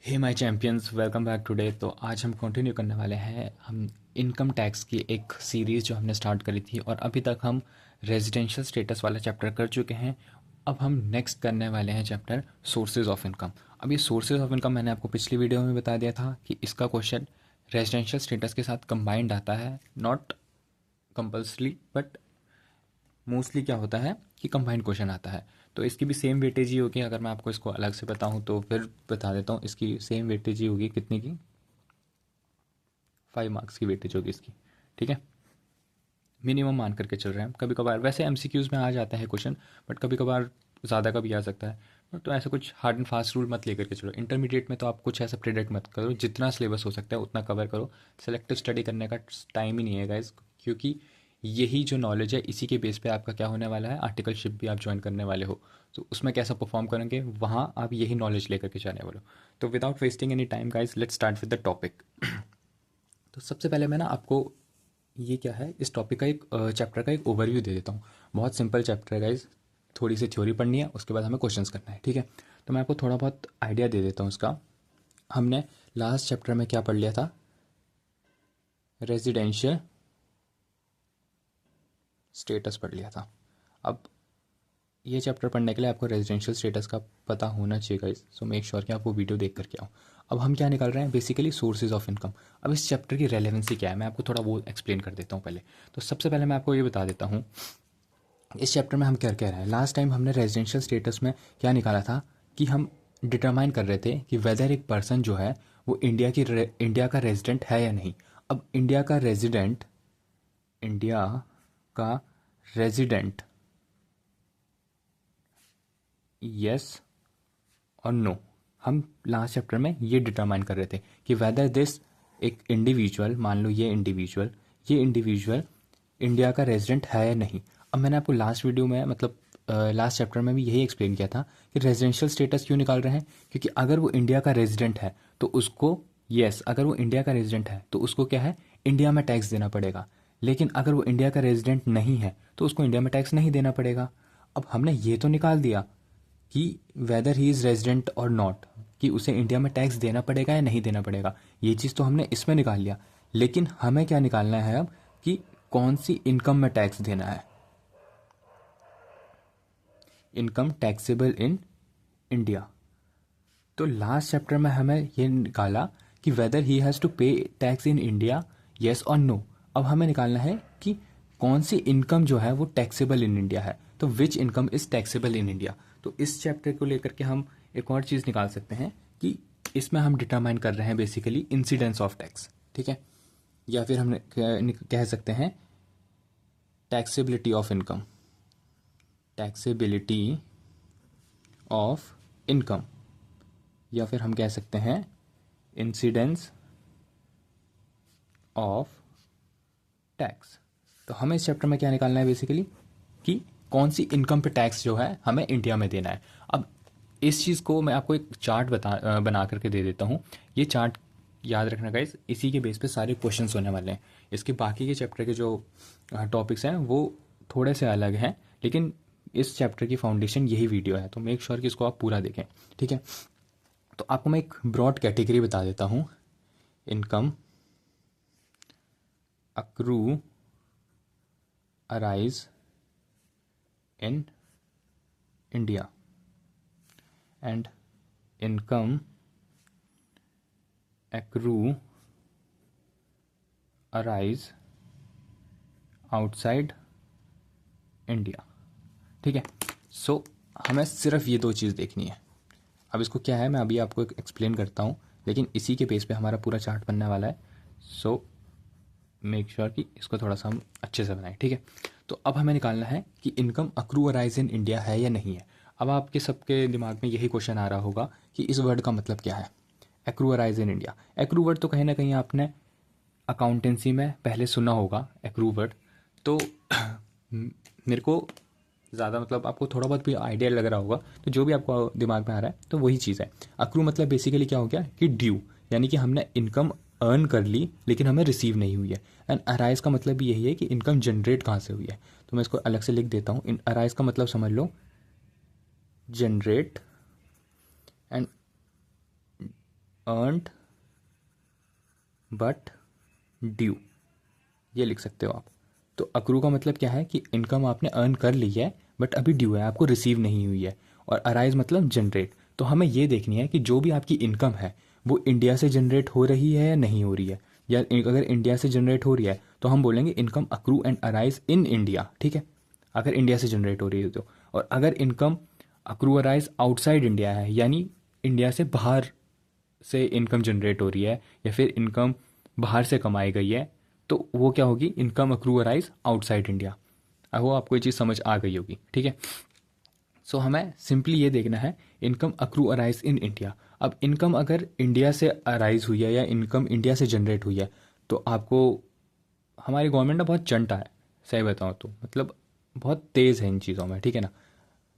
Hey my champions, welcome back today. तो आज हम कंटिन्यू करने वाले हैं हम इनकम टैक्स की एक सीरीज़ जो हमने स्टार्ट करी थी, और अभी तक हम रेजिडेंशियल स्टेटस वाला चैप्टर कर चुके हैं। अब हम नेक्स्ट करने वाले हैं चैप्टर सोर्सेज ऑफ इनकम। अब ये सोर्सेज ऑफ इनकम मैंने आपको पिछली वीडियो में बता दिया था कि इसका क्वेश्चन रेजिडेंशियल स्टेटस के साथ कंबाइंड आता है, नॉट कंपल्सरी बट मोस्टली क्या होता है कि कंबाइंड क्वेश्चन आता है। तो इसकी भी सेम वेटेज ही होगी। अगर मैं आपको इसको अलग से बताऊं तो फिर बता देता हूँ, इसकी सेम वेटेज ही होगी। कितनी की? 5 मार्क्स की वेटेज होगी इसकी। ठीक है, मिनिमम मान करके चल रहे हैं। कभी कभार वैसे एमसीक्यूज में आ जाता है क्वेश्चन, बट कभी कभार ज़्यादा का भी आ सकता है। तो ऐसा कुछ हार्ड एंड फास्ट रूल मत लेकर के चलो। इंटरमीडिएट में तो आप कुछ ऐसा प्रिडिक्ट मत करो, जितना सिलेबस हो सकता है उतना कवर करो। सेलेक्टिव स्टडी करने का टाइम ही नहीं है गाइस, क्योंकि यही जो नॉलेज है इसी के बेस पे आपका क्या होने वाला है, आर्टिकलशिप भी आप ज्वाइन करने वाले हो। तो उसमें कैसा परफॉर्म करेंगे, वहाँ आप यही नॉलेज लेकर के जाने वाले हो। तो without wasting any time guys, let's start with the topic. तो सबसे पहले मैं ना आपको ये क्या है, इस टॉपिक का एक चैप्टर का एक ओवरव्यू दे देता हूँ। बहुत सिंपल चैप्टर है गाइज। थोड़ी सी थ्योरी पढ़नी है, उसके बाद हमें क्वेश्चंस करना है। ठीक है, तो मैं आपको थोड़ा बहुत आइडिया दे देता हूँ उसका। हमने लास्ट चैप्टर में क्या पढ़ लिया था? रेजिडेंशियल स्टेटस पढ़ लिया था। अब ये चैप्टर पढ़ने के लिए आपको रेजिडेंशियल स्टेटस का पता होना चाहिए गाइस, सो मेक श्योर कि आप वो वीडियो देख करके आओ। अब हम क्या निकाल रहे हैं? Basically sources of income. अब इस चैप्टर की रेलेवेंसी क्या है, मैं आपको थोड़ा वो एक्सप्लेन कर देता हूँ पहले। तो सबसे पहले मैं आपको ये बता देता हूँ, इस चैप्टर में हम क्या कह रहे हैं। लास्ट टाइम हमने रेजिडेंशियल स्टेटस में क्या निकाला था कि हम डिटरमाइन कर रहे थे कि वेदर एक पर्सन जो है वो इंडिया का रेजिडेंट है या नहीं। अब इंडिया का रेजिडेंट यस और नो, हम लास्ट चैप्टर में ये डिटरमाइन कर रहे थे कि वेदर दिस एक इंडिविजुअल, मान लो ये इंडिविजुअल इंडिया का रेजिडेंट है या नहीं। अब मैंने आपको लास्ट वीडियो में मतलब लास्ट चैप्टर में भी यही एक्सप्लेन किया था कि रेजिडेंशियल स्टेटस क्यों निकाल रहे हैं, क्योंकि अगर वो इंडिया का रेजिडेंट है तो उसको, अगर वो इंडिया का रेजिडेंट है तो उसको क्या है, इंडिया में टैक्स देना पड़ेगा। लेकिन अगर वो इंडिया का रेजिडेंट नहीं है तो उसको इंडिया में टैक्स नहीं देना पड़ेगा। अब हमने ये तो निकाल दिया कि वेदर ही इज़ रेजिडेंट और नॉट, कि उसे इंडिया में टैक्स देना पड़ेगा या नहीं देना पड़ेगा। ये चीज़ तो हमने इसमें निकाल लिया। लेकिन हमें क्या निकालना है अब, कि कौन सी इनकम में टैक्स देना है। Income taxable in India. तो लास्ट चैप्टर में हमें ये निकाला कि वेदर ही हैज़ टू पे टैक्स इन इंडिया, येस और नो। अब हमें निकालना है कि कौन सी इनकम जो है वो टैक्सेबल इन इंडिया है। तो विच income is taxable in India. तो इस चैप्टर को लेकर के हम एक और चीज़ निकाल सकते हैं कि इसमें हम डिटरमाइन कर रहे हैं बेसिकली इंसिडेंस ऑफ टैक्स। ठीक है, या फिर हम कह सकते हैं taxability of income, taxability of income, या फिर हम कह सकते हैं इंसिडेंस ऑफ टैक्स। तो हमें इस चैप्टर में क्या निकालना है बेसिकली, कि कौन सी इनकम पे टैक्स जो है हमें इंडिया में देना है। अब इस चीज़ को मैं आपको एक चार्ट बना करके दे देता हूँ। ये चार्ट याद रखना गाइस, इसी के बेस पे सारे क्वेश्चंस होने वाले हैं। इसके बाकी के चैप्टर के जो टॉपिक्स हैं वो थोड़े से अलग हैं, लेकिन इस चैप्टर की फाउंडेशन यही वीडियो है। तो मेक श्योर कि इसको आप पूरा देखें। ठीक है, तो आपको मैं एक ब्रॉड कैटेगरी बता देता हूँ। Income accrue arise in India and income accrue arise outside India. ठीक है, सो हमें सिर्फ ये दो चीज़ देखनी है। अब इसको क्या है मैं अभी आपको एक्सप्लेन करता हूँ, लेकिन इसी के बेस पे हमारा पूरा चार्ट बनने वाला है। सो मेक श्योर कि इसको थोड़ा सा हम अच्छे से बनाएं। ठीक है, तो अब हमें निकालना है कि income accrue arise in India है या नहीं है। अब आपके सबके दिमाग में यही क्वेश्चन आ रहा होगा कि इस वर्ड का मतलब क्या है, accrue arise in India. Accrue word तो कहीं ना कहीं आपने अकाउंटेंसी में पहले सुना होगा, एक्रू वर्ड। तो मेरे को ज़्यादा मतलब आपको थोड़ा बहुत भी आइडिया लग रहा होगा, तो जो भी आपको दिमाग में आ रहा है तो वही चीज़ है। अक्रू मतलब बेसिकली क्या हो गया कि ड्यू, यानी कि हमने इनकम अर्न कर ली लेकिन हमें रिसीव नहीं हुई है। एंड अराइज का मतलब भी यही है कि इनकम जनरेट कहाँ से हुई है। तो मैं इसको अलग से लिख देता हूँ। इन अराइज का मतलब समझ लो generate, and earned but due, ये लिख सकते हो आप। तो अक्रू का मतलब क्या है कि इनकम आपने अर्न कर ली है बट अभी ड्यू है, आपको रिसीव नहीं हुई है। और अराइज मतलब जनरेट। तो हमें ये देखनी है कि जो भी आपकी इनकम है वो इंडिया से जनरेट हो रही है या नहीं हो रही है। या अगर इंडिया से जनरेट हो रही है तो हम बोलेंगे income accrue and arise in India, ठीक है, अगर इंडिया से जनरेट हो रही है तो। और अगर income accrue arise outside India है, यानी इंडिया से बाहर से इनकम जनरेट हो रही है या फिर इनकम बाहर से कमाई गई है, तो वो क्या होगी, income accrue arise outside India. अब वो आपको ये चीज़ समझ आ गई होगी, ठीक है। सो हमें सिंपली ये देखना है income accrue arise in India. अब इनकम अगर इंडिया से अराइज हुई है या इनकम इंडिया से जनरेट हुई है, तो आपको हमारी गवर्नमेंट ना बहुत चंटा है, सही बताऊँ तो, मतलब बहुत तेज़ है इन चीज़ों में, ठीक है ना,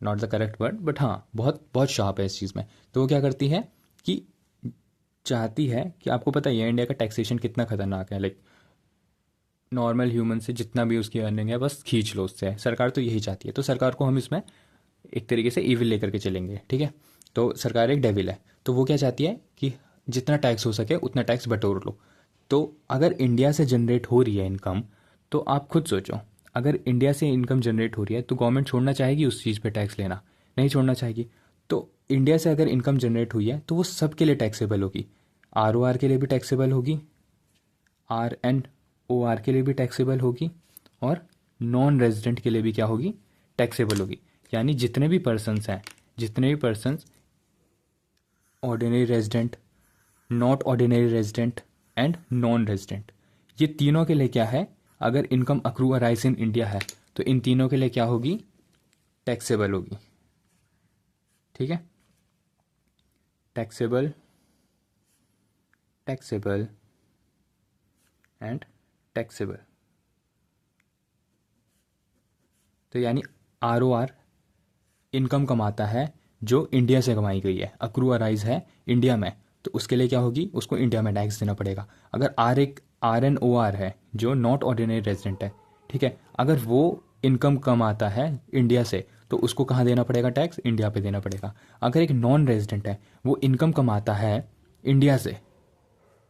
not the correct word but हाँ बहुत बहुत शार्प है इस चीज़ में। तो वो क्या करती है कि चाहती है कि, आपको पता ही है इंडिया का टैक्सेशन कितना खतरनाक है, लाइक नॉर्मल ह्यूमन से जितना भी उसकी अर्निंग है बस खींच लो उससे, सरकार तो यही चाहती है। तो सरकार को हम इसमें एक तरीके से ईविल लेकर के चलेंगे, ठीक है। तो सरकार एक डेविल है, तो वो क्या चाहती है कि जितना टैक्स हो सके उतना टैक्स बटोर लो। तो अगर इंडिया से जनरेट हो रही है इनकम, तो आप खुद सोचो, अगर इंडिया से इनकम जनरेट हो रही है तो गवर्नमेंट छोड़ना चाहेगी उस चीज़ पे टैक्स लेना? नहीं छोड़ना चाहेगी। तो इंडिया से अगर इनकम जनरेट हुई है तो वो सबके लिए टैक्सेबल होगी। ROR के लिए भी टैक्सेबल होगी, RNOR के लिए भी टैक्सेबल होगी, और नॉन रेजिडेंट के लिए भी क्या होगी, टैक्सेबल होगी। यानी जितने भी पर्सन्स हैं, जितने भी persons ordinary resident, not ordinary resident and non resident, ये तीनों के लिए क्या है, अगर income accrue arise in India है तो इन तीनों के लिए क्या होगी, टैक्सेबल होगी, ठीक है। Taxable, taxable and taxable. तो यानी ROR इनकम कमाता है जो इंडिया से कमाई गई है, अक्रू अराइज है इंडिया में, तो उसके लिए क्या होगी, उसको इंडिया में टैक्स देना पड़ेगा। अगर RNOR है जो नॉट ऑर्डिनरी रेजिडेंट है, ठीक है, अगर वो इनकम कमाता है इंडिया से तो उसको कहाँ देना पड़ेगा टैक्स, इंडिया पे देना पड़ेगा। अगर एक नॉन रेजिडेंट है वो इनकम कमाता है इंडिया से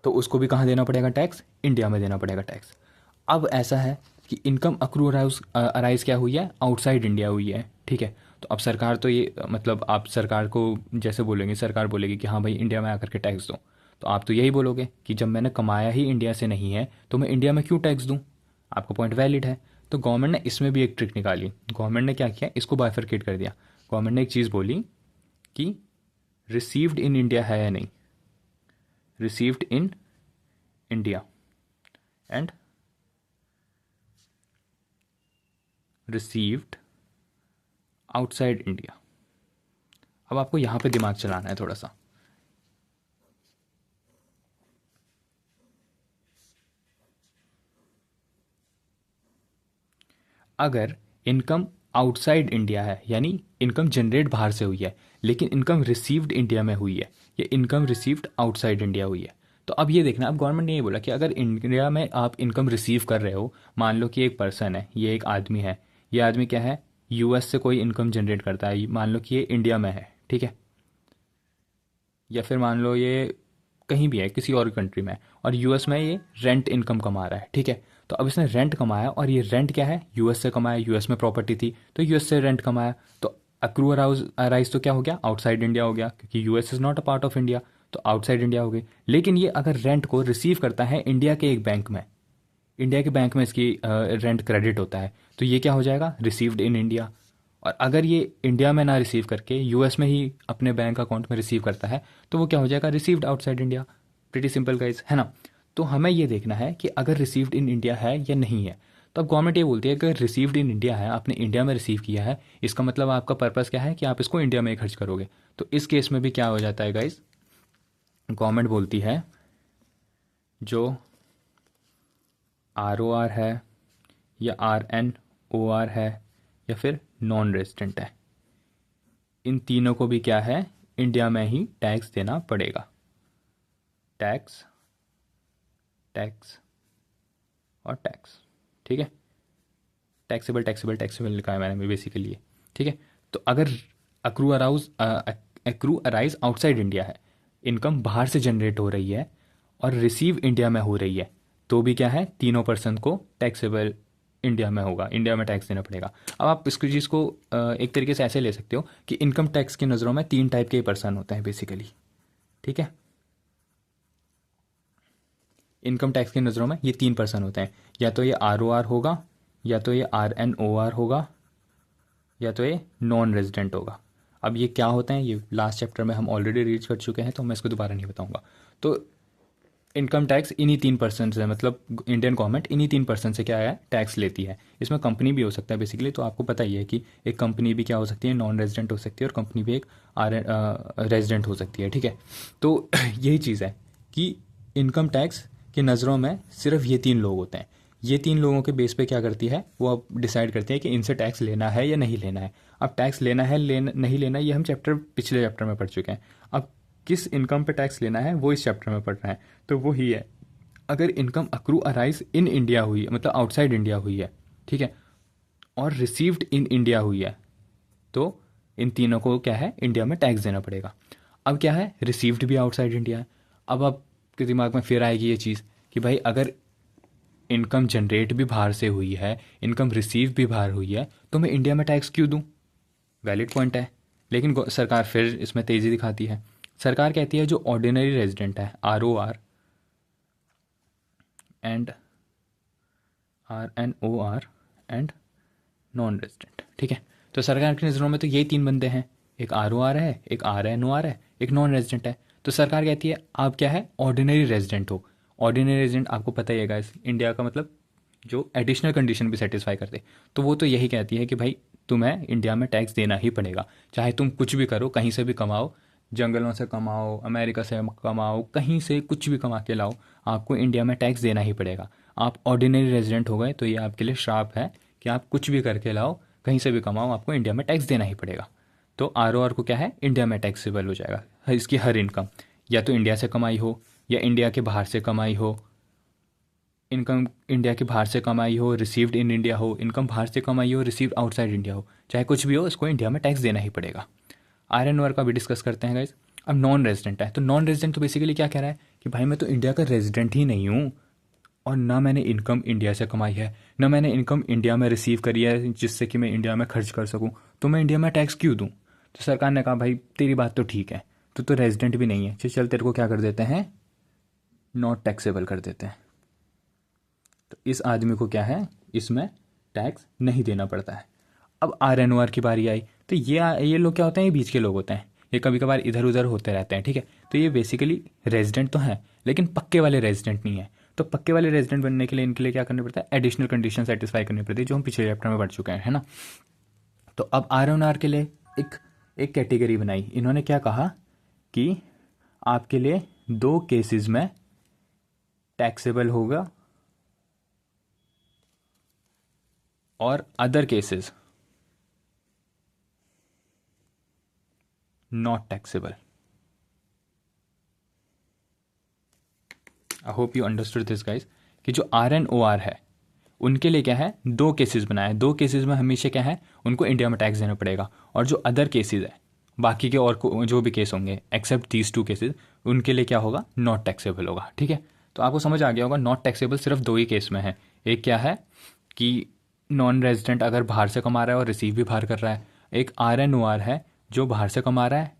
तो उसको भी कहाँ देना पड़ेगा टैक्स, इंडिया में देना पड़ेगा टैक्स। अब ऐसा है कि इनकम अक्रू अराइज क्या हुई है, आउटसाइड इंडिया हुई है, ठीक है। तो अब सरकार तो ये मतलब आप सरकार को जैसे बोलेंगे, सरकार बोलेगी कि हाँ भाई इंडिया में आकर के टैक्स दो, तो आप तो यही बोलोगे कि जब मैंने कमाया ही इंडिया से नहीं है तो मैं इंडिया में क्यों टैक्स दूँ। आपका पॉइंट वैलिड है। तो गवर्नमेंट ने इसमें भी एक ट्रिक निकाली। गवर्नमेंट ने क्या किया, इसको बाइफरकेट कर दिया। गवर्नमेंट ने एक चीज़ बोली कि रिसीव्ड इन इंडिया है या नहीं, received in India and received outside India. अब आपको यहां पे दिमाग चलाना है थोड़ा सा। अगर इनकम आउटसाइड इंडिया है, यानी इनकम जनरेट बाहर से हुई है लेकिन इनकम रिसीव्ड इंडिया में हुई है, या इनकम रिसीव्ड आउटसाइड इंडिया हुई है, तो अब ये देखना, अब गवर्नमेंट ने ये बोला कि अगर इंडिया में आप इनकम रिसीव कर रहे हो, मान लो कि एक पर्सन है, ये एक आदमी है, ये आदमी क्या है, US से कोई इनकम जनरेट करता है, मान लो कि ये इंडिया में है, ठीक है, या फिर मान लो ये कहीं भी है किसी और कंट्री में, और US में ये रेंट इनकम कमा रहा है, ठीक है। तो अब इसने रेंट कमाया, और ये रेंट क्या है, US से कमाया, US में प्रॉपर्टी थी तो US से रेंट कमाया, तो अक्रू अराइज तो क्या हो गया, आउटसाइड इंडिया हो गया, क्योंकि US is not a part of India, तो आउटसाइड इंडिया हो गई। लेकिन ये अगर रेंट को रिसीव करता है इंडिया के एक बैंक में, इंडिया के बैंक में इसकी रेंट क्रेडिट होता है, तो ये क्या हो जाएगा, रिसीव्ड इन इंडिया। और अगर ये इंडिया में ना रिसीव करके US में ही अपने बैंक अकाउंट में रिसीव करता है तो वो क्या हो जाएगा, received outside India. Pretty simple guys, है ना। तो हमें ये देखना है कि अगर रिसीव्ड इन इंडिया है या नहीं है। तो अब गवर्नमेंट ये बोलती है कि अगर रिसीव्ड इन इंडिया है, आपने इंडिया में रिसीव किया है, इसका मतलब आपका पर्पज़ क्या है कि आप इसको इंडिया में ही खर्च करोगे। तो इस केस में भी क्या हो जाता है गाइस, गवर्नमेंट बोलती है जो ROR है या RNOR है या फिर नॉन रेजिडेंट है, इन तीनों को भी क्या है, इंडिया में ही टैक्स देना पड़ेगा। टैक्स, टैक्स और टैक्स, ठीक है। टैक्सेबल टैक्सेबल टैक्सेबल लिखा है मैंने बेसिकली ये, ठीक है। तो अगर accrue arouse accrue arise outside India है इनकम बाहर से जनरेट हो रही है और रिसीव इंडिया में हो रही है, तो भी क्या है, तीनों पर्सन को टैक्सेबल इंडिया में होगा, इंडिया में टैक्स देना पड़ेगा। अब आप इसको चीज़ को एक तरीके से ऐसे ले सकते हो कि इनकम टैक्स की नज़रों में तीन टाइप के पर्सन होते हैं बेसिकली, ठीक है। इनकम टैक्स की नज़रों में ये तीन पर्सन होते हैं, या तो ये ROR होगा, या तो ये RNOR होगा, या तो ये नॉन रेजिडेंट होगा। अब ये क्या होते हैं, ये लास्ट चैप्टर में हम ऑलरेडी रीच कर चुके हैं, तो मैं इसको दोबारा नहीं बताऊंगा। तो इनकम टैक्स इन्हीं तीन परसेंट से, मतलब इंडियन गवर्नमेंट इन्हीं तीन परसेंट से क्या है, टैक्स लेती है। इसमें कंपनी भी हो सकता है बेसिकली, तो आपको पता ही है कि एक कंपनी भी क्या हो सकती है, नॉन रेजिडेंट हो सकती है, और कंपनी भी एक रेजिडेंट हो सकती है, ठीक है। तो यही चीज़ है कि इनकम टैक्स की नज़रों में सिर्फ ये तीन लोग होते हैं। ये तीन लोगों के बेस पे क्या करती है, वो अब डिसाइड करती है कि इनसे टैक्स लेना है या नहीं लेना है। अब टैक्स लेना है नहीं लेना, ये हम पिछले चैप्टर में पढ़ चुके हैं। अब किस इनकम पे टैक्स लेना है वो इस चैप्टर में पढ़ रहे हैं। तो वो ही है, अगर income accrue arise in India हुई है, मतलब आउटसाइड इंडिया हुई है, ठीक है, और रिसीव्ड इन इंडिया हुई है, तो इन तीनों को क्या है, इंडिया में टैक्स देना पड़ेगा। अब क्या है, रिसीव्ड भी आउटसाइड इंडिया है। अब आपके दिमाग में फिर आएगी ये चीज़ कि भाई अगर इनकम जनरेट भी बाहर से हुई है, इनकम रिसीव भी बाहर हुई है, तो मैं इंडिया में टैक्स क्यों दूँ? वैलिड पॉइंट है, लेकिन सरकार फिर इसमें तेज़ी दिखाती है। सरकार कहती है जो ऑर्डिनरी रेजिडेंट है, ROR and RNOR and non resident, ठीक है। तो सरकार की नज़रों में तो यही तीन बंदे हैं, एक ROR है, एक RNOR है, एक नॉन रेजिडेंट है। तो सरकार कहती है आप क्या है, ऑर्डिनरी रेजिडेंट हो। ऑर्डिनरी रेजिडेंट आपको पता ही है गाइस, इंडिया का मतलब जो एडिशनल कंडीशन भी सेटिस्फाई करते, तो वो तो यही कहती है कि भाई तुम्हें इंडिया में टैक्स देना ही पड़ेगा, चाहे तुम कुछ भी करो, कहीं से भी कमाओ, जंगलों से कमाओ, अमेरिका से कमाओ, कहीं से कुछ भी कमा के लाओ, आपको इंडिया में टैक्स देना ही पड़ेगा। आप ऑर्डिनरी रेजिडेंट हो गए तो ये आपके लिए श्राप है कि आप कुछ भी करके लाओ, कहीं से भी कमाओ, आपको इंडिया में टैक्स देना ही पड़ेगा। तो ROR को क्या है, इंडिया में टैक्सेबल हो जाएगा इसकी हर इनकम, या तो इंडिया से कमाई हो या इंडिया के बाहर से कमाई हो। इनकम इंडिया के बाहर से कमाई हो, रिसीव्ड इन इंडिया हो, इनकम बाहर से कमाई हो, रिसीव्ड आउटसाइड इंडिया हो, चाहे कुछ भी हो, इसको इंडिया में टैक्स देना ही पड़ेगा। RNOR का भी डिस्कस करते हैं गाइज। अब नॉन रेजिडेंट है, तो नॉन रेजिडेंट तो बेसिकली क्या कह रहा है कि भाई मैं तो इंडिया का रेजिडेंट ही नहीं हूँ, और ना मैंने इनकम इंडिया से कमाई है, ना मैंने इनकम इंडिया में रिसीव करी है जिससे कि मैं इंडिया में खर्च कर सकूँ, तो मैं इंडिया में टैक्स क्यों दूँ? तो सरकार ने कहा भाई तेरी बात तो ठीक है, तो रेजिडेंट भी नहीं है, चल तेरे को क्या कर देते हैं, नॉट टैक्सेबल कर देते हैं। तो इस आदमी को क्या है, इसमें टैक्स नहीं देना पड़ता है। अब RNOR की बारी आई, तो ये लोग क्या होते हैं, ये बीच के लोग होते हैं, ये कभी कभार इधर उधर होते रहते हैं, ठीक है। तो ये बेसिकली रेजिडेंट तो हैं, लेकिन पक्के वाले रेजिडेंट नहीं है। तो पक्के वाले रेजिडेंट बनने के लिए इनके लिए क्या करना पड़ता है, एडिशनल कंडीशन सेटिस्फाई करनी पड़ती है, जो हम पिछले चैप्टर में पढ़ चुके हैं, है ना। तो अब RNOR के लिए एक एक कैटेगरी बनाई इन्होंने, क्या कहा कि आपके लिए दो केसेस में टैक्सेबल होगा और other cases not taxable. I hope you understood this guys, कि जो RNOR है उनके लिए क्या है, दो केसेस बनाए, दो केसेस में हमेशा क्या है, उनको इंडिया में टैक्स देना पड़ेगा। और जो अदर केसेस है, बाकी के और जो भी केस होंगे एक्सेप्ट दीज टू केसेस, उनके लिए क्या होगा, नॉट टैक्सेबल होगा, ठीक है। तो आपको समझ आ गया होगा, नॉट टैक्सेबल सिर्फ दो ही केस में है। एक क्या है कि नॉन रेजिडेंट अगर बाहर से कमा रहा है और रिसीव भी बाहर कर रहा है। एक RNOR है जो बाहर से कमा रहा है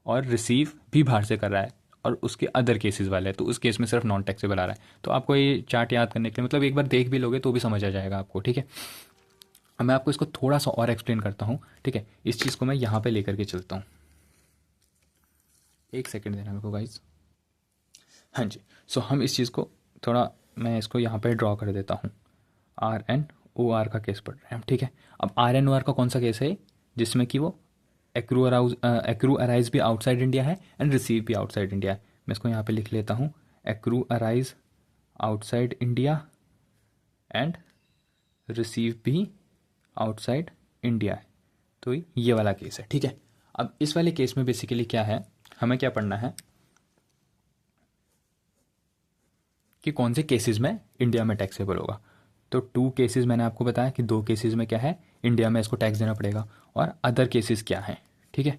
और रिसीव भी बाहर से कर रहा है, और उसके अदर केसेस वाले हैं, तो उस केस में सिर्फ नॉन टैक्सेबल आ रहा है। तो आपको ये चार्ट याद करने के लिए, मतलब एक बार देख भी लोगे तो भी समझ आ जाएगा आपको, ठीक है। अब मैं आपको इसको थोड़ा सा और एक्सप्लेन करता हूँ, ठीक है। इस चीज़ को मैं यहाँ पे लेकर के चलता हूँ, एक सेकेंड देना मेरे को गाइज। हाँ जी, सो हम इस चीज़ को थोड़ा, मैं इसको यहाँ पे ड्रॉ कर देता हूँ। RNOR का केस पढ़ रहे हैं हम, ठीक है। अब RNOR का कौन सा केस है, जिसमें कि वो एक्रू अराइज भी आउटसाइड इंडिया है एंड रिसीव भी आउटसाइड इंडिया है। मैं इसको यहाँ पे लिख लेता हूँ, accrue arise outside India and receive भी आउटसाइड इंडिया है। तो ये वाला केस है, ठीक है। अब इस वाले केस में बेसिकली क्या है, हमें क्या पढ़ना है कि कौन से केसेस में इंडिया में टैक्सेबल होगा। तो टू केसेस मैंने आपको बताया कि दो केसेस में क्या है, इंडिया में इसको टैक्स देना पड़ेगा, और अदर केसेस क्या हैं, ठीक है।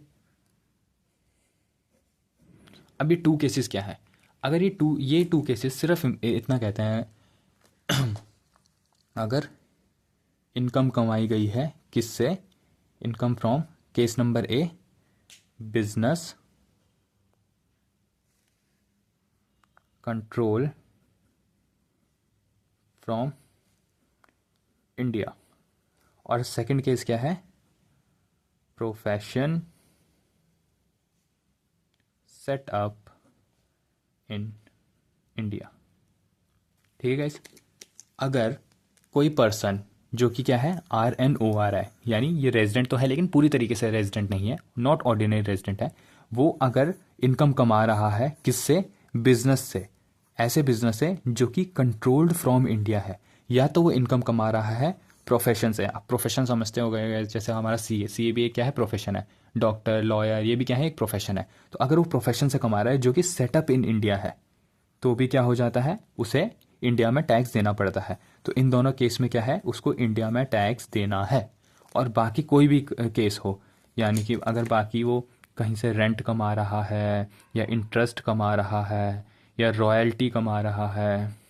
अब ये टू केसेस क्या है? अगर ये टू केसेस सिर्फ इतना कहते हैं, अगर इनकम कमाई गई है किससे? Income from, case number A, business control from India, और सेकंड केस क्या है? Profession set up in India. ठीक है गाइस, अगर कोई पर्सन जो कि क्या है, RNOR है, यानी ये रेजिडेंट तो है लेकिन पूरी तरीके से रेजिडेंट नहीं है, नॉट ऑर्डिनरी रेजिडेंट है, वो अगर इनकम कमा रहा है किससे? बिजनेस से, ऐसे बिजनेस से जो कि कंट्रोल्ड फ्रॉम इंडिया है, या तो वो इनकम कमा रहा है प्रोफेशन से। आप प्रोफेशन समझते हो गए, जैसे हमारा CA भी एक क्या है? प्रोफेशन है। डॉक्टर, लॉयर, ये भी क्या है? एक प्रोफेशन है। तो अगर वो प्रोफेशन से कमा रहा है जो कि सेटअप इन इंडिया है, तो भी क्या हो जाता है? उसे इंडिया में टैक्स देना पड़ता है। तो इन दोनों केस में क्या है? उसको इंडिया में टैक्स देना है। और बाकी कोई भी केस हो, यानी कि अगर बाकी वो कहीं से रेंट कमा रहा है, या इंटरेस्ट कमा रहा है, या रॉयल्टी कमा रहा है,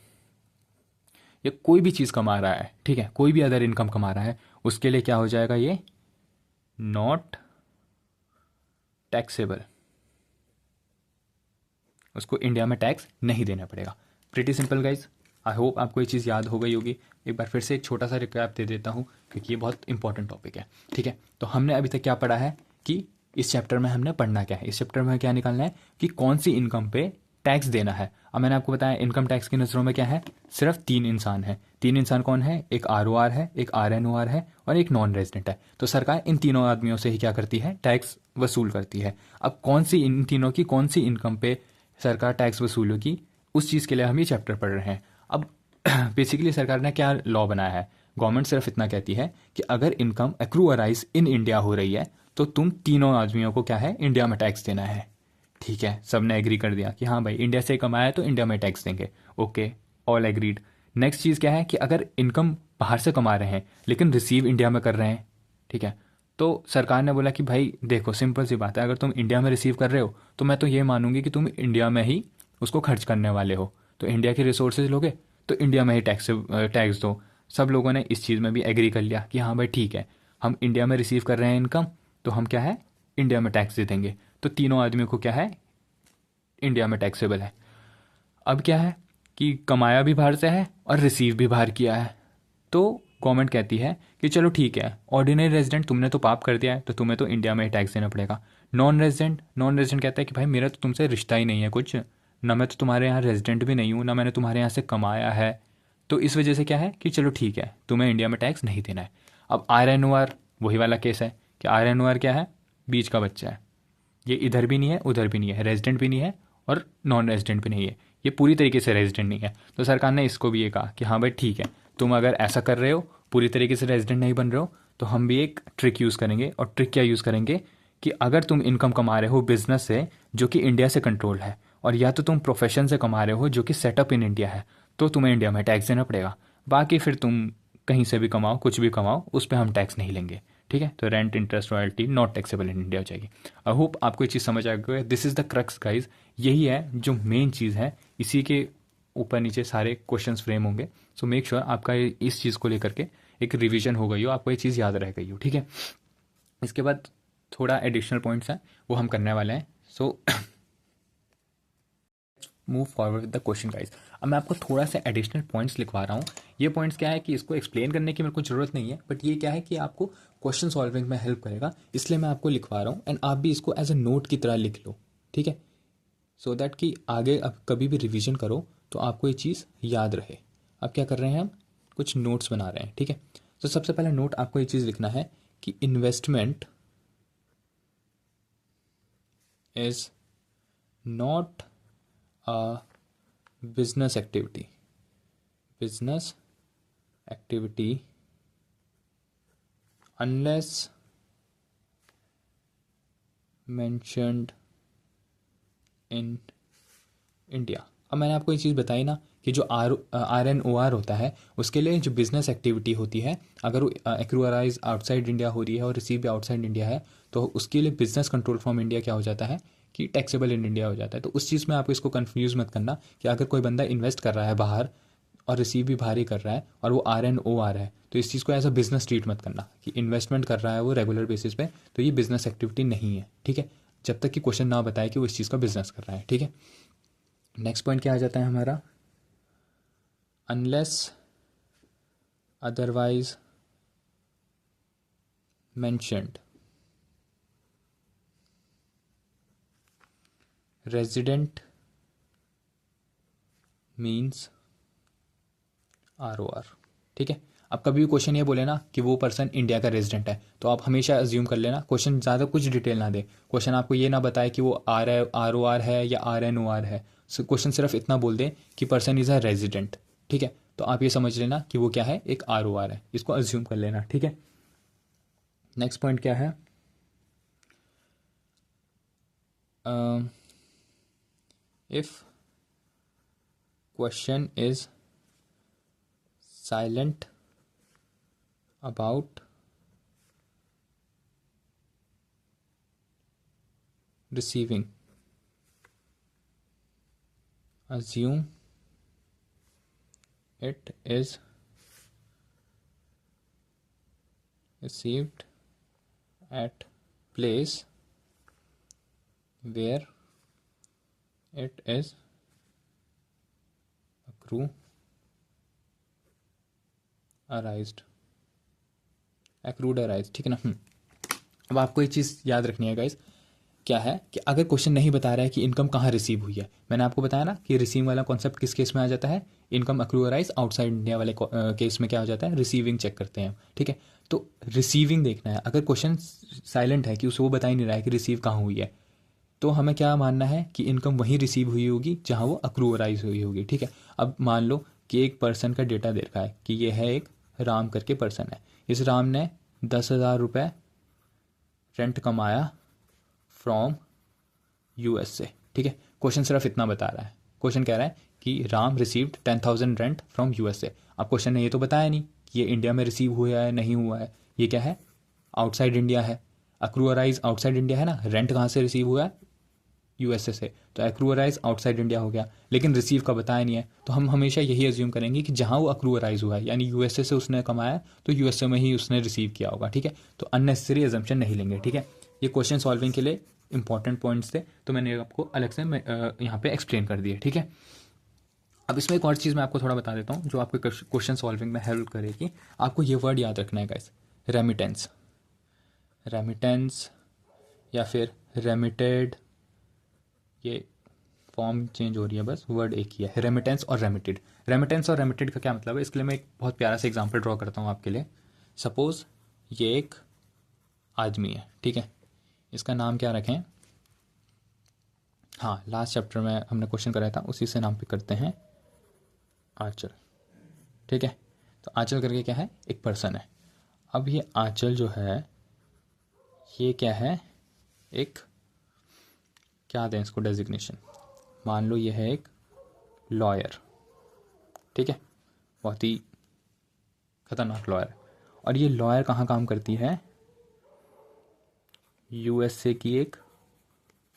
या कोई भी चीज़ कमा रहा है, ठीक है, कोई भी अदर इनकम कमा रहा है, उसके लिए क्या हो जाएगा? ये नॉट टैक्सेबल, उसको इंडिया में टैक्स नहीं देना पड़ेगा। Pretty simple guys, I hope आपको ये चीज़ याद हो गई होगी। एक बार फिर से एक छोटा सा रिकैप दे देता हूँ, क्योंकि ये बहुत इंपॉर्टेंट टॉपिक है। ठीक है, तो हमने अभी तक क्या पढ़ा है कि इस चैप्टर में हमने पढ़ना क्या है, इस चैप्टर में क्या निकालना है कि कौन सी इनकम पे टैक्स देना है। अब मैंने आपको बताया इनकम टैक्स की नज़रों में क्या है? सिर्फ 3 इंसान है। 3 इंसान कौन है? एक ROR है, एक RNOR है, और एक नॉन रेजिडेंट है। तो सरकार इन तीनों आदमियों से ही क्या करती है? टैक्स वसूल करती है। अब कौन सी इन तीनों की कौन सी इनकम पे सरकार टैक्स वसूल होगी, उस चीज़ के लिए हम ये चैप्टर पढ़ रहे हैं। अब बेसिकली सरकार ने क्या लॉ बनाया है? गवर्नमेंट सिर्फ इतना कहती है कि अगर इनकम एक्रूअराइज इन इंडिया हो रही है, तो तुम तीनों आदमियों को क्या है? इंडिया में टैक्स देना है। ठीक है, सबने एग्री कर दिया कि हाँ भाई, इंडिया से कमाया है तो इंडिया में टैक्स देंगे। Okay, all agreed. नेक्स्ट चीज़ क्या है कि अगर इनकम बाहर से कमा रहे हैं लेकिन रिसीव इंडिया में कर रहे हैं, ठीक है, तो सरकार ने बोला कि भाई देखो, सिंपल सी बात है, अगर तुम इंडिया में रिसीव कर रहे हो तो मैं तो ये मानूंगी कि तुम इंडिया में ही उसको खर्च करने वाले हो, तो इंडिया के रिसोर्सेज लोगे तो इंडिया में ही टैक्स दो। सब लोगों ने इस चीज़ में भी एग्री कर लिया कि हाँ भाई ठीक है, हम इंडिया में रिसीव कर रहे हैं इनकम, तो हम क्या है? इंडिया में टैक्स दे देंगे। तो तीनों आदमियों को क्या है? इंडिया में टैक्सेबल है। अब क्या है कि कमाया भी बाहर से है और रिसीव भी बाहर किया है, तो गवर्नमेंट कहती है कि चलो ठीक है, ऑर्डिनरी रेजिडेंट तुमने तो पाप कर दिया है, तो तुम्हें तो इंडिया में ही टैक्स देना पड़ेगा। नॉन रेजिडेंट कहता है कि भाई मेरा तो तुमसे रिश्ता ही नहीं है कुछ, ना मैं तो तुम्हारे यहाँ रेजिडेंट भी नहीं हूँ, ना मैंने तुम्हारे यहाँ से कमाया है, तो इस वजह से क्या है कि चलो ठीक है, तुम्हें इंडिया में टैक्स नहीं देना है। अब RNOR वही वाला केस है कि RNOR क्या है? बीच का बच्चा है, ये इधर भी नहीं है उधर भी नहीं है, रेजिडेंट भी नहीं है और नॉन रेजिडेंट भी नहीं है, ये पूरी तरीके से रेजिडेंट नहीं है। तो सरकार ने इसको भी ये कहा कि हाँ भाई ठीक है, तुम अगर ऐसा कर रहे हो, पूरी तरीके से रेजिडेंट नहीं बन रहे हो, तो हम भी एक ट्रिक यूज़ करेंगे। और ट्रिक क्या यूज़ करेंगे कि अगर तुम इनकम कमा रहे हो बिजनेस से जो कि इंडिया से कंट्रोल है, और या तो तुम प्रोफेशन से कमा रहे हो जो कि सेटअप इन इंडिया है, तो तुम्हें इंडिया में टैक्स देना पड़ेगा। बाकी फिर तुम कहीं से भी कमाओ, कुछ भी कमाओ, उस पर हम टैक्स नहीं लेंगे। ठीक है, तो rent, interest, royalty not taxable in India हो जाएगी। आई होप आपको ये चीज़ समझ आ गई। This is the crux guys, यही है जो मेन चीज़ है, इसी के ऊपर नीचे सारे क्वेश्चंस फ्रेम होंगे। सो मेक श्योर आपका इस चीज़ को लेकर के एक रिवीजन हो गई हो, आपको ये चीज़ याद रह गई हो। ठीक है, इसके बाद थोड़ा एडिशनल पॉइंट्स हैं वो हम करने वाले हैं। So move forward with the question guys. अब मैं आपको थोड़ा सा एडिशनल पॉइंट्स लिखवा रहा हूँ। ये पॉइंट्स क्या है कि इसको एक्सप्लेन करने की मेरे को ज़रूरत नहीं है, बट ये क्या है कि आपको क्वेश्चन सॉल्विंग में हेल्प करेगा, इसलिए मैं आपको लिखवा रहा हूँ। एंड आप भी इसको एज ए नोट की तरह लिख लो, ठीक है, सो दैट कि आगे अब कभी भी रिवीजन करो तो आपको ये चीज़ याद रहे। अब क्या कर रहे हैं, हम कुछ नोट्स बना रहे हैं। ठीक है, तो सबसे पहला नोट आपको ये चीज़ लिखना है कि investment is not a business activity unless mentioned in India। अब मैंने आपको ये चीज़ बताई ना कि जो RNOR होता है उसके लिए जो बिजनेस एक्टिविटी होती है, अगर वो एक्रूअराइज आउटसाइड इंडिया हो रही है और रिसीव भी आउटसाइड इंडिया है, तो उसके लिए बिजनेस कंट्रोल फ्रॉम इंडिया क्या हो जाता है कि टैक्सेबल इन इंडिया हो जाता है। तो उस चीज़ में आपको इसको कंफ्यूज मत करना कि अगर कोई बंदा इन्वेस्ट कर रहा है बाहर और रिसीव भी बाहर ही कर रहा है और वो RNO आ रहा है, तो इस चीज़ को एज अ बिजनेस ट्रीट मत करना कि इन्वेस्टमेंट कर रहा है वो रेगुलर बेसिस पे, तो ये बिजनेस एक्टिविटी नहीं है, ठीक है, जब तक कि क्वेश्चन ना बताए कि वो इस चीज़ का बिजनेस कर रहा है, ठीक है। नेक्स्ट पॉइंट क्या आ जाता है हमारा, unless otherwise mentioned resident means ROR, ठीक है। अब कभी भी क्वेश्चन ये बोले ना कि वो पर्सन इंडिया का रेजिडेंट है, तो आप हमेशा अज्यूम कर लेना, क्वेश्चन ज़्यादा कुछ डिटेल ना दे, क्वेश्चन आपको ये ना बताए कि वो ROR है या RNOR है, क्वेश्चन सिर्फ इतना बोल दे कि पर्सन इज़ अ रेजिडेंट, ठीक है, तो आप ये समझ लेना कि वो क्या है, एक ROR है, इसको अज्यूम कर लेना, ठीक है। नेक्स्ट पॉइंट क्या है, if question is silent about receiving, assume it is received at place where it is accrued arised, ठीक है ना। अब आपको एक चीज़ याद रखनी है गाइस, क्या है कि अगर क्वेश्चन नहीं बता रहा है कि इनकम कहाँ रिसीव हुई है, मैंने आपको बताया ना कि रिसीव वाला कॉन्सेप्ट किस केस में आ जाता है, इनकम अक्रूअराइज आउटसाइड इंडिया वाले केस में क्या हो जाता है, रिसीविंग चेक करते हैं, ठीक है। तो रिसीविंग देखना है, अगर क्वेश्चन साइलेंट है कि उसे वो बता ही नहीं रहा है कि रिसीव कहाँ हुई है, तो हमें क्या मानना है कि इनकम वहीं रिसीव हुई होगी जहाँ वो अक्रूअराइज हुई होगी, ठीक है। अब मान लो कि एक पर्सन का डेटा दे रखा है कि ये है एक राम करके पर्सन है, इस राम ने 10,000 रुपये रेंट कमाया फ्रॉम US से, ठीक है। क्वेश्चन सिर्फ इतना बता रहा है, क्वेश्चन कह रहा है कि Ram received 10,000 rent from US से। अब क्वेश्चन ने ये तो बताया नहीं कि ये इंडिया में रिसीव हुआ है नहीं हुआ है, ये क्या है, आउटसाइड इंडिया है, अक्रूअराइज आउटसाइड इंडिया है ना, रेंट कहाँ से रिसीव हुआ है, USA से, तो अक्रूअराइज आउटसाइड इंडिया हो गया, लेकिन रिसीव का बताया नहीं है, तो हम हमेशा यही अज्यूम करेंगे कि जहाँ वो अक्रूअराइज हुआ है यानी USA से उसने कमाया तो USA में ही उसने रिसीव किया होगा, ठीक है। तो अननेसेसरी एजम्पशन नहीं लेंगे, ठीक है। ये क्वेश्चन सॉल्विंग के लिए इंपॉर्टेंट पॉइंट्स थे, तो मैंने आपको अलग से यहाँ पे एक्सप्लेन कर दिए, ठीक है। अब इसमें एक और चीज़ मैं आपको थोड़ा बता देता हूँ जो आपको क्वेश्चन सॉल्विंग में हेल्प करेगी। आपको ये वर्ड याद रखना है गाइस, रेमिटेंस, रेमिटेंस या फिर रेमिटेड, ये फॉर्म चेंज हो रही है, बस वर्ड एक ही है, रेमिटेंस और रेमिटेड। रेमिटेंस और रेमिटेड का क्या मतलब है, इसके लिए मैं एक बहुत प्यारा सा एग्जांपल ड्रॉ करता हूँ आपके लिए। सपोज ये एक आदमी है, ठीक है, इसका नाम क्या रखें, हाँ लास्ट चैप्टर में हमने क्वेश्चन कराया था उसी से नाम पिक करते हैं, आंचल, ठीक है। तो आंचल करके क्या है, एक पर्सन है। अब ये आंचल जो है ये क्या है, एक क्या दें इसको डेजिग्नेशन, मान लो ये है एक लॉयर, ठीक है, बहुत ही खतरनाक लॉयर। और ये लॉयर कहाँ काम करती है, USA की एक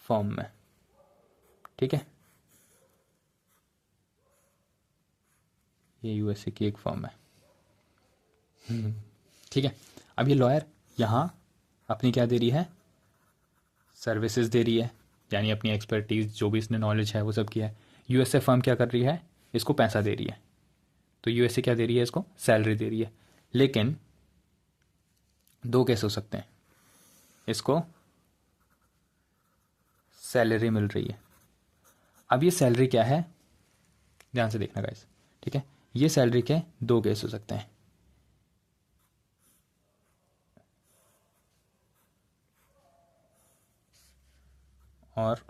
फर्म में, ठीक है, ये USA की एक फर्म है, ठीक है। अब ये लॉयर यहाँ अपनी क्या दे रही है, सर्विसेज दे रही है, यानी अपनी एक्सपर्टीज़ जो भी इसने नॉलेज है वो सब की है। USA फर्म क्या कर रही है, इसको पैसा दे रही है, तो USA क्या दे रही है, इसको सैलरी दे रही है। लेकिन दो केस हो सकते हैं, इसको सैलरी मिल रही है। अब ये सैलरी क्या है, ध्यान से देखना गाइस, ठीक है, ये सैलरी के दो केस हो सकते हैं, और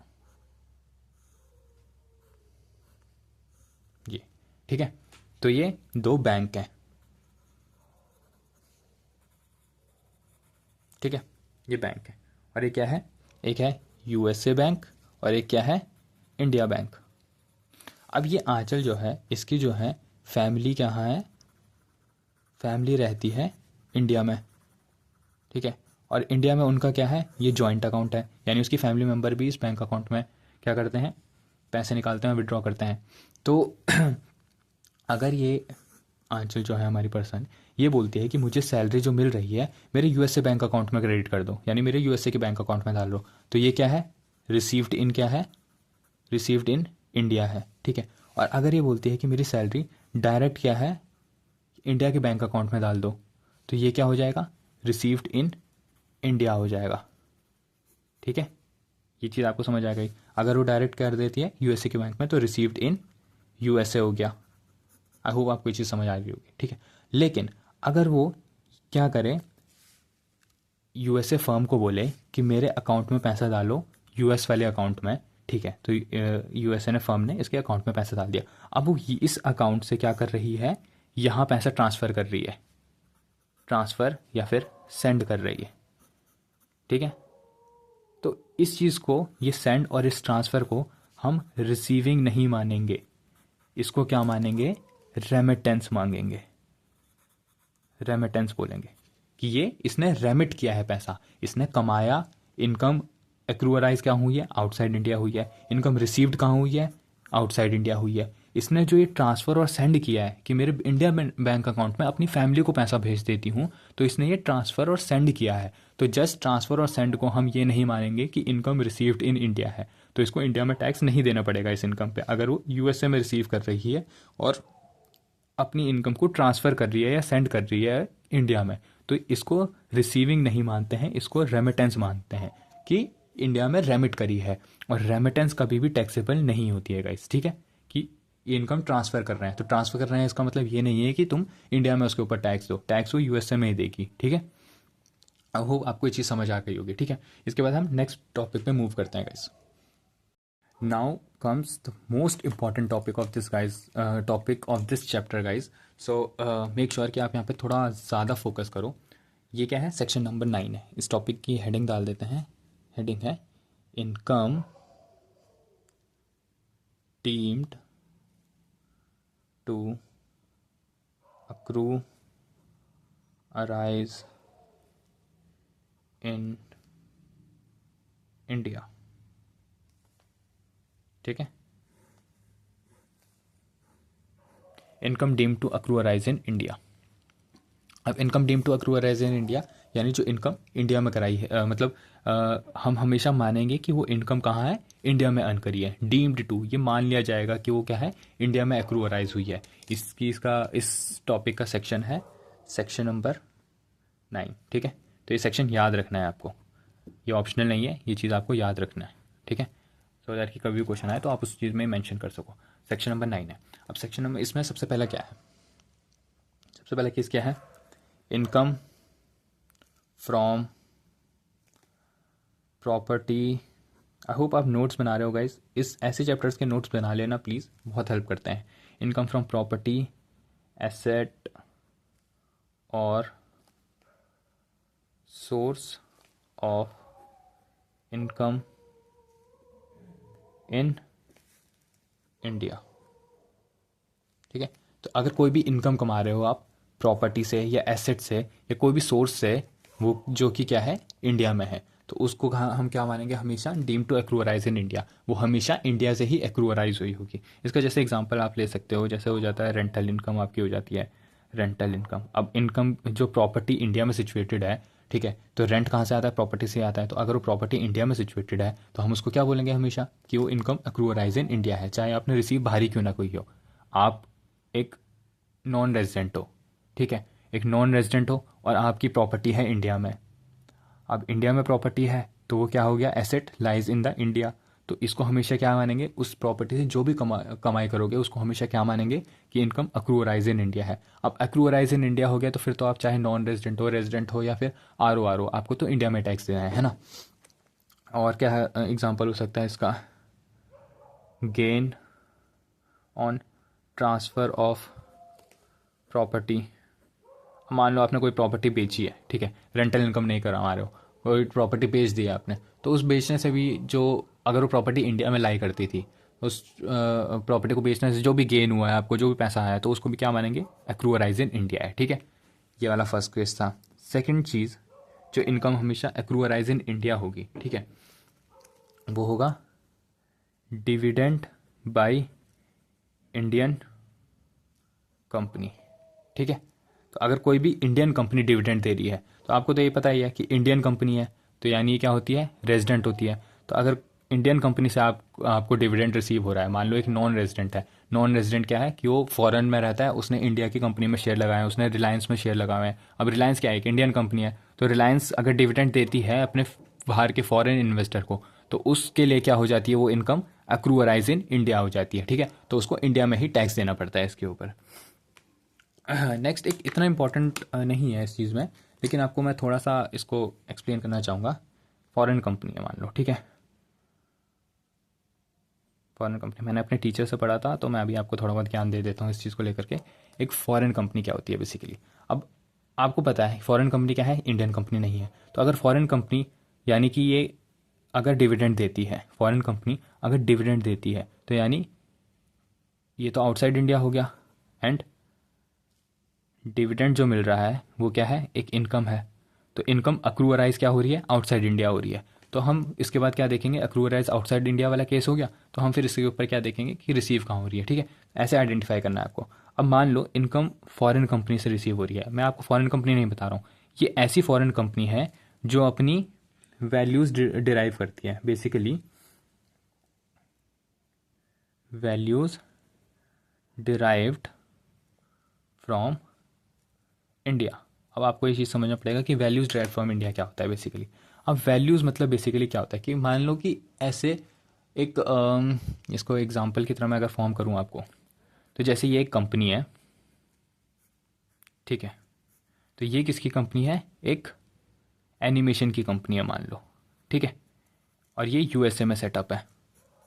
ये, ठीक है। तो ये दो बैंक हैं, ठीक है, ये बैंक है, और ये क्या है, एक है USA बैंक और एक क्या है, इंडिया बैंक। अब ये आंचल जो है इसकी जो है फैमिली कहाँ है, फैमिली रहती है इंडिया में, ठीक है, और इंडिया में उनका क्या है, ये जॉइंट अकाउंट है, यानी उसकी फैमिली मेम्बर भी इस बैंक अकाउंट में क्या करते हैं, पैसे निकालते हैं, विड्रॉ करते हैं। तो अगर ये आंचल जो है हमारी पर्सन, ये बोलती है कि मुझे सैलरी जो मिल रही है मेरे यूएसए बैंक अकाउंट में क्रेडिट कर दो, यानी मेरे यूएसए के बैंक अकाउंट में डाल दो, तो ये क्या है, रिसीव्ड इन क्या है, रिसीव्ड इन इंडिया है, ठीक है। और अगर ये बोलती है कि मेरी सैलरी डायरेक्ट क्या है, इंडिया के बैंक अकाउंट में डाल दो, तो ये क्या हो जाएगा, रिसीव्ड इन इंडिया हो जाएगा, ठीक है। ये चीज़ आपको समझ आ गई। अगर वो डायरेक्ट कर देती है यूएसए के बैंक में तो रिसीव्ड इन यूएसए हो गया। आई होप आपको ये चीज़ समझ आ गई होगी, ठीक है। लेकिन अगर वो क्या करे, यूएसए फर्म को बोले कि मेरे अकाउंट में पैसा डालो यूएस वाले अकाउंट में, ठीक है, तो यूएसए ने फर्म ने इसके अकाउंट में पैसा डाल दिया। अब वो इस अकाउंट से क्या कर रही है, यहाँ पैसा ट्रांसफ़र कर रही है, ट्रांसफ़र या फिर सेंड कर रही है, ठीक है। तो इस चीज़ को, ये सेंड और इस ट्रांसफ़र को हम रिसीविंग नहीं मानेंगे, इसको क्या मानेंगे, रेमिटेंस मांगेंगे, रेमिटेंस बोलेंगे कि ये इसने रेमिट किया है पैसा, इसने कमाया, इनकम एक्रूअराइज क्या हुई है, आउटसाइड इंडिया हुई है, इनकम रिसीव्ड कहाँ हुई है, आउटसाइड इंडिया हुई है। इसने जो ये ट्रांसफ़र और सेंड किया है कि मेरे इंडिया बैंक अकाउंट में अपनी फैमिली को पैसा भेज देती हूँ, तो इसने ये ट्रांसफ़र और सेंड किया है। तो जस्ट ट्रांसफ़र और सेंड को हम ये नहीं मानेंगे कि इनकम रिसीव्ड इन इंडिया है, तो इसको इंडिया में टैक्स नहीं देना पड़ेगा इस इनकम पे, अगर वो यूएसए में रिसीव कर रही है और अपनी इनकम को ट्रांसफ़र कर रही है या सेंड कर रही है इंडिया में, तो इसको रिसीविंग नहीं मानते हैं, इसको रेमिटेंस मानते हैं कि इंडिया में रेमिट करी है। और रेमिटेंस कभी भी टैक्सेबल नहीं होती है गाइस, ठीक है, कि ये इनकम ट्रांसफ़र कर रहे हैं, तो ट्रांसफ़र कर रहे हैं इसका मतलब ये नहीं है कि तुम इंडिया में उसके ऊपर टैक्स दो, टैक्स वो यूएसए में ही देगी, ठीक है। आई होप आपको ये चीज़ समझ आ गई होगी, ठीक है। इसके बाद हम नेक्स्ट टॉपिक पे मूव करते हैं guys. Now comes the most important topic of this guys, topic of this chapter guys. So make sure कि आप यहाँ पे थोड़ा ज़्यादा फोकस करो। ये क्या है, सेक्शन नंबर 9 है। इस टॉपिक की हेडिंग डाल देते हैं, हेडिंग है income deemed to accrue arise in India, ठीक है। Income deem to accrue arise in India. अब income deem to accrue arise in India यानी जो इनकम इंडिया में कराई है, मतलब हम हमेशा मानेंगे कि वो इनकम कहाँ है, इंडिया में अर्न करी है। डीम्ड टू, ये मान लिया जाएगा कि वो क्या है, इंडिया में अक्रू अराइज हुई है। इसका इस टॉपिक का सेक्शन है सेक्शन नंबर 9, ठीक है। तो ये सेक्शन याद रखना है आपको, ये ऑप्शनल नहीं है, ये चीज़ आपको याद रखना है, ठीक है। सो दैट कि कभी भी क्वेश्चन आए तो आप उस चीज़ में मेंशन कर सको। सेक्शन नंबर 9 है। अब सेक्शन नंबर, इसमें सबसे पहला क्या है, सबसे पहला केस क्या है, income from property. I hope आप नोट्स बना रहे हो गाइस, इस ऐसे चैप्टर्स के नोट्स बना लेना प्लीज़, बहुत हेल्प करते हैं। इनकम फ्रॉम प्रॉपर्टी, एसेट और source of income in India, ठीक है। तो अगर कोई भी इनकम कमा रहे हो आप प्रॉपर्टी से या एसेट से या कोई भी सोर्स से, वो जो कि क्या है, इंडिया में है, तो उसको हम क्या मानेंगे, हमेशा deem to accrue or arise in India, वो हमेशा इंडिया से ही एक्रूअराइज हुई होगी। इसका जैसे एग्जांपल आप ले सकते हो, जैसे हो जाता है रेंटल इनकम आपकी हो जाती है, रेंटल इनकम। अब इनकम जो प्रॉपर्टी इंडिया में सिचुएटेड है, ठीक है, तो रेंट कहाँ से आता है, प्रॉपर्टी से आता है। तो अगर वो प्रॉपर्टी इंडिया में सिचुएटेड है तो हम उसको क्या बोलेंगे हमेशा, कि वो इनकम एक्रूअराइज इन इंडिया है, चाहे आपने रिसीव बाहर ही क्यों ना कोई हो। आप एक नॉन रेजिडेंट हो, ठीक है, एक नॉन रेजिडेंट हो और आपकी प्रॉपर्टी है इंडिया में। अब इंडिया में प्रॉपर्टी है तो वो क्या हो गया, asset lies in the India. तो इसको हमेशा क्या मानेंगे, उस प्रॉपर्टी से जो भी कमाई करोगे उसको हमेशा क्या मानेंगे कि इनकम अक्रूअराइज इन इंडिया है। अब अक्रूअराइज इन इंडिया हो गया तो फिर तो आप चाहे नॉन रेजिडेंट हो, रेजिडेंट हो या फिर आर ओ आपको तो इंडिया में टैक्स देना है ना। और क्या है एग्जाम्पल हो सकता है इसका, gain on transfer of property. मान लो आपने कोई प्रॉपर्टी बेची है, ठीक है, रेंटल इनकम नहीं करा रहे हो, कोई प्रॉपर्टी बेच दी आपने, तो उस बेचने से भी जो, अगर वो प्रॉपर्टी इंडिया में लाई करती थी, उस प्रॉपर्टी को बेचने से जो भी गेन हुआ है आपको, जो भी पैसा आया, तो उसको भी क्या मानेंगे, एक्रूअराइज इन इंडिया है, ठीक है। ये वाला फर्स्ट केस था। सेकंड चीज़ जो इनकम हमेशा एक्रूअराइज इन इंडिया होगी, ठीक है, वो होगा डिविडेंड बाय इंडियन कंपनी, ठीक है। तो अगर कोई भी इंडियन कंपनी डिविडेंड दे रही है तो आपको तो ये पता ही है कि इंडियन कंपनी है, तो यानी ये क्या होती है, रेजिडेंट होती है। तो अगर इंडियन कंपनी से आपको डिविडेंड रिसीव हो रहा है, मान लो एक नॉन रेजिडेंट है, नॉन रेजिडेंट क्या है कि वो फॉरेन में रहता है, उसने इंडिया की कंपनी में शेयर लगाए हैं, उसने रिलायंस में शेयर लगाए हैं। अब रिलायंस क्या है, एक इंडियन कंपनी है, तो रिलायंस अगर डिविडेंड देती है अपने बाहर के फॉरेन इन्वेस्टर को, तो उसके लिए क्या हो जाती है, वो इनकम अक्रूअराइज इन इंडिया हो जाती है, ठीक है। तो उसको इंडिया में ही टैक्स देना पड़ता है इसके ऊपर। नेक्स्ट एक इतना इम्पोर्टेंट नहीं है इस चीज़ में, लेकिन आपको मैं थोड़ा सा इसको एक्सप्लेन करना चाहूँगा। फॉरेन कंपनी है मान लो, ठीक है, फॉरेन कंपनी मैंने अपने टीचर से पढ़ा था, तो मैं अभी आपको थोड़ा बहुत ज्ञान दे देता हूँ इस चीज़ को लेकर के। एक फॉरेन कंपनी क्या होती है बेसिकली, अब आपको पता है फॉरेन कंपनी क्या है, इंडियन कंपनी नहीं है। तो अगर फॉरेन कंपनी यानी कि ये अगर डिविडेंड देती है, फॉरेन कंपनी अगर डिविडेंड देती है, तो यानी ये तो आउटसाइड इंडिया हो गया, एंड डिविडेंड जो मिल रहा है वो क्या है, एक इनकम है। तो इनकम अक्रूअराइज क्या हो रही है, आउटसाइड इंडिया हो रही है। तो हम इसके बाद क्या देखेंगे, अक्रूअराइज आउटसाइड इंडिया वाला केस हो गया, तो हम फिर इसके ऊपर क्या देखेंगे कि रिसीव कहाँ हो रही है, ठीक है। ऐसे आइडेंटिफाई करना है आपको। अब मान लो इनकम फॉरेन कंपनी से रिसीव हो रही है, मैं आपको फॉरेन कंपनी नहीं बता रहा हूँ, ये ऐसी फॉरेन कंपनी है जो अपनी वैल्यूज़ डिराइव करती है, basically values derived from India. अब आपको ये चीज़ समझना पड़ेगा कि वैल्यूज़ डिराइव्ड फ्रॉम इंडिया क्या होता है बेसिकली। अब वैल्यूज़ मतलब बेसिकली क्या होता है कि मान लो कि ऐसे एक इसको एग्जांपल की तरह मैं अगर फॉर्म करूँ आपको, तो जैसे ये एक कंपनी है, ठीक है, तो ये किसकी कंपनी है, एक एनिमेशन की कंपनी है मान लो, ठीक है, और ये यूएसए में सेटअप है।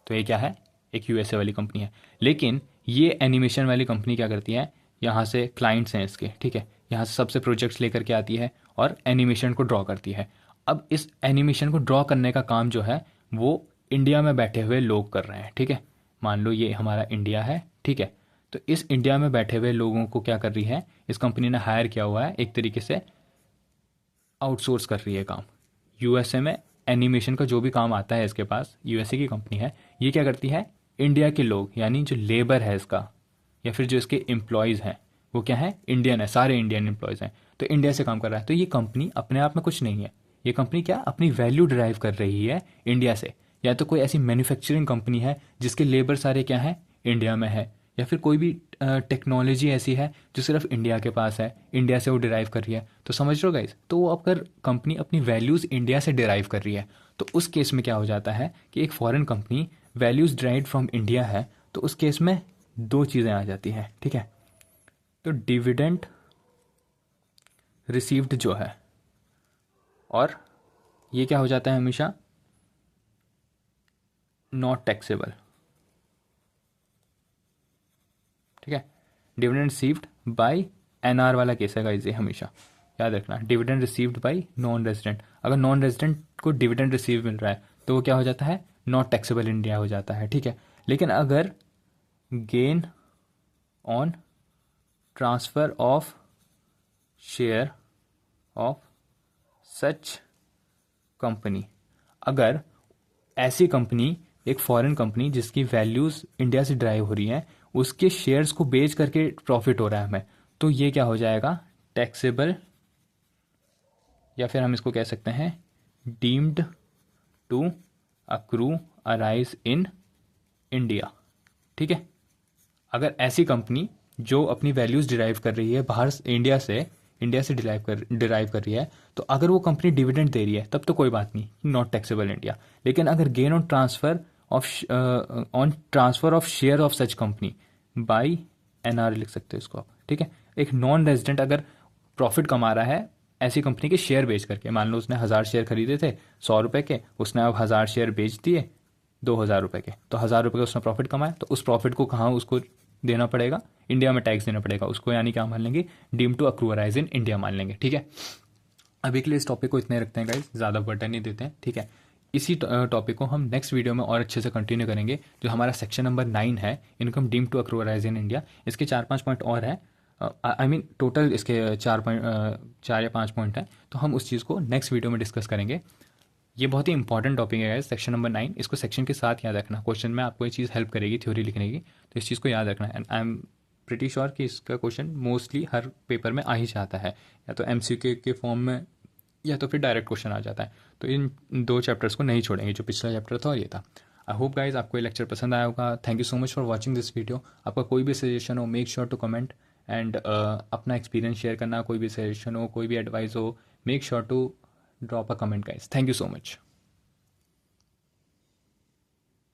तो ये क्या है, एक यूएसए वाली कंपनी है। लेकिन ये एनिमेशन वाली कंपनी क्या करती है, यहाँ से क्लाइंट्स हैं इसके, ठीक है, यहाँ से सबसे प्रोजेक्ट्स लेकर के आती है और एनिमेशन को ड्रॉ करती है। अब इस एनिमेशन को ड्रॉ करने का काम जो है वो इंडिया में बैठे हुए लोग कर रहे हैं, ठीक है। मान लो ये हमारा इंडिया है, ठीक है, तो इस इंडिया में बैठे हुए लोगों को क्या कर रही है, इस कंपनी ने हायर किया हुआ है, एक तरीके से आउटसोर्स कर रही है काम। यूएसए में एनिमेशन का जो भी काम आता है इसके पास, यूएसए की कंपनी है, ये क्या करती है, इंडिया के लोग यानी जो लेबर है इसका या फिर जो इसके एम्प्लॉयज़ हैं वो क्या है, इंडियन है, सारे इंडियन एम्प्लॉयज़ हैं, तो इंडिया से काम कर रहा है। तो ये कंपनी अपने आप में कुछ नहीं है, ये कंपनी क्या अपनी वैल्यू ड्राइव कर रही है इंडिया से। या तो कोई ऐसी मैन्युफैक्चरिंग कंपनी है जिसके लेबर सारे क्या है, इंडिया में है, या फिर कोई भी टेक्नोलॉजी ऐसी है जो सिर्फ इंडिया के पास है, इंडिया से वो डिराइव कर रही है। तो समझ रहे हो गाइस, तो वो अगर कंपनी अपनी वैल्यूज़ इंडिया से डिराइव कर रही है, तो उस केस में क्या हो जाता है कि एक foreign company values derive from India है, तो उस केस में दो चीज़ें आ जाती हैं, ठीक है। तो डिविडेंड रिसीव्ड जो है, और ये क्या हो जाता है हमेशा, नॉट टैक्सेबल, ठीक है। डिविडेंड रिसीव्ड बाय एनआर वाला केस है गाइस, ये हमेशा याद रखना। Dividend received by non resident, अगर नॉन रेजिडेंट को डिविडेंड रिसीव मिल रहा है तो वो क्या हो जाता है, नॉट टैक्सेबल इंडिया हो जाता है, ठीक है। लेकिन अगर gain on transfer of share of such company, अगर ऐसी कंपनी, एक फॉरेन कंपनी जिसकी वैल्यूज़ इंडिया से ड्राइव हो रही हैं, उसके शेयर्स को बेच करके प्रॉफिट हो रहा है हमें, तो ये क्या हो जाएगा, टैक्सेबल, या फिर हम इसको कह सकते हैं deemed to accrue arise in India, ठीक है। अगर ऐसी कंपनी जो अपनी वैल्यूज़ डिराइव कर रही है बाहर इंडिया से डिराइव कर रही है, तो अगर वो कंपनी डिविडेंड दे रही है तब तो कोई बात नहीं, नॉट टैक्सेबल इंडिया। लेकिन अगर gain on transfer of share of such company by NR लिख सकते हो इसको आप, ठीक है। एक नॉन रेजिडेंट अगर प्रॉफिट कमा रहा है ऐसी कंपनी के शेयर बेच करके, मान लो उसने 1000 शेयर खरीदे थे 100 रुपये के, उसने अब 1000 शेयर बेच दिए 2000 रुपये के, तो 1000 रुपये का उसने प्रॉफिट कमाया, तो उस प्रॉफिट को कहाँ उसको देना पड़ेगा, इंडिया में टैक्स देना पड़ेगा उसको, यानी क्या मान लेंगे, deem to accrue arise in India मान लेंगे, ठीक है। अभी के लिए इस टॉपिक को इतने रखते हैं गाइस, ज़्यादा बर्डन नहीं देते हैं, ठीक है। इसी टॉपिक को हम नेक्स्ट वीडियो में और अच्छे से कंटिन्यू करेंगे, जो हमारा सेक्शन नंबर 9 है, income deem to accrue arise in India. इसके 4-5 पॉइंट और हैं, आई मीन टोटल इसके 4 या 5 पॉइंट हैं, तो हम उस चीज़ को नेक्स्ट वीडियो में डिस्कस करेंगे। ये बहुत ही इंपॉर्टेंट टॉपिक है सेक्शन नंबर 9, इसको सेक्शन के साथ याद रखना, क्वेश्चन में आपको ये चीज़ हेल्प करेगी थ्योरी लिखने की, तो इस चीज़ को याद रखना है। And I am pretty sure कि इसका क्वेश्चन मोस्टली हर पेपर में आ ही जाता है, या तो एमसीक्यू के फॉर्म में या तो फिर डायरेक्ट क्वेश्चन आ जाता है। तो इन 2 चैप्टर्स को नहीं छोड़ेंगे, जो पिछला चैप्टर था और ये था। आई होप गाइज आपको ये लेक्चर पसंद आया होगा। Thank you so much for watching this video. आपका कोई भी सजेशन हो, make sure to comment and अपना एक्सपीरियंस शेयर करना। कोई भी सजेशन हो, कोई भी एडवाइस हो, make sure to drop a comment guys. Thank you so much.